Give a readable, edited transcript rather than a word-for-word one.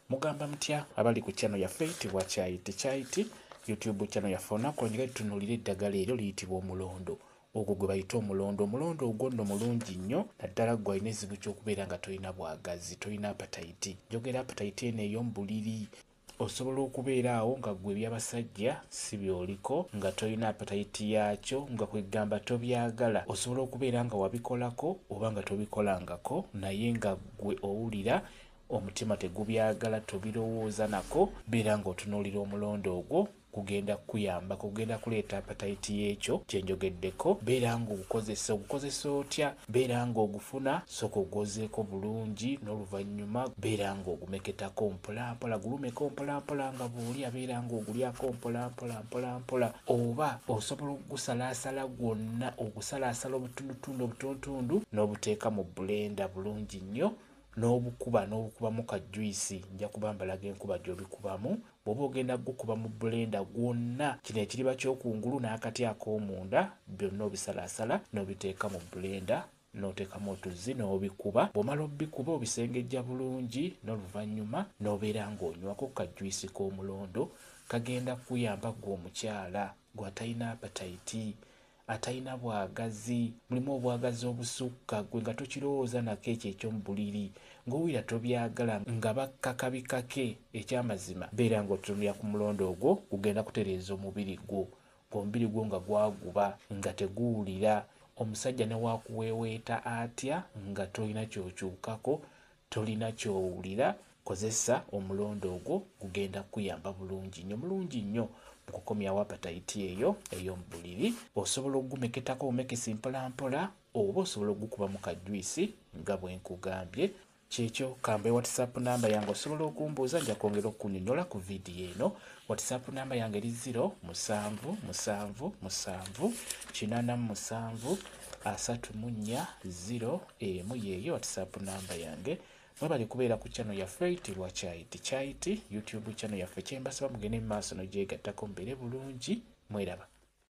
Mugamba mutya abali ku channel yaffe eyitibwa Kyaiti YouTube channel yaffe olunaku njagala tutunuulira eddagala eryo liyitibwa omulondo. Ogwo gwe bayita omulondo. Omulondo ogwo nno mulungi nnyo naddala gwe alina ezibu ky'okubeera nga tolina bwagazi, tolina appetite. Njogera appetite eno ey'omu buliri. Osobola okubeera awo nga gwe by'abasajja si byoliko, nga tolina appetite yaakyo, nga kwegamba tobyagala. Osobola okubeera nga wabikolako oba nga tobikolangako, naye nga gwe owulira omutima tegubyagala, tobirowooza nako, beera ng'otunuulira omulondo ogwo kugenda kuyamba, kugenda kuleeta appetite y'ekyo kye njogeddeko. Beera ng'ogukozesa otya, beera ng'ogufuna sooka ogwozeeko bulungi, n'oluvannyuma beera ng'ogumeketako mpolampola, gulumeko mpolampola nga bw'olya beera ng'ogulyako mpolampola, oba osobola okugusalaasala gwonna, ogusalaasala obutundutundu n'obuteeka mu blender bulungi nnyo, n'obukubamu ka juice. Nja kuba mbalaga enkuba gy'obikubamu. Bw'oba ogenda gukuba mu blender gwonna, kino ekiriba ky'okungulu n'akati ak'omunda byonna obisalaasala n'obiteeka mu blender, n'oteekamu otuzzi n'obikuba. Bw'omala obikuba obisengejja bulungi, n'oluvannyuma n'obeera ng'onywako ka juice k'omulondo. Kagenda kuyamba gwe omukyala gw'atalina appetite, atalina bwagazi, mulimu obwagazi obusukka, gwe nga tokirowooza nako ekyo eky'omu buliri, ng'owulira tobyagala, nga bakkakabikake. Ekyamazima beera ng'otunuulira ku mulondo ogwo, gugenda kutereeza omubiri gwo, ng'omubiri gwo nga gwaguba, nga teguwulira. Omusajja ne waakuweeweeta atya nga tolina ky'okyukako, tolina ky'owulira, kozesa omulondo ogwo, gugenda kuyamba bulungi nnyo, mulungi nnyo mu kukomyawo appetite eyo ey'omu buliri. Osobola okugumeketako omekesi mpolampola, oba osobola okugukuba mu kajuisi nga bwe nkugambye. Kyekyo kambe WhatsApp namba yange osobola okumbuuza, nja kwongera okukunnyonnyola ku vidiyo eno. WhatsApp namba yange eri 0778734 yeeyo WhatsApp namba yange. Mwebale kubeera ku channel yaffe eyitibwa Kyaiti YouTube channel yaffe. Kyembasaba mugende mu maaso n'ogyegattako mubeere bulungi. Mweraba.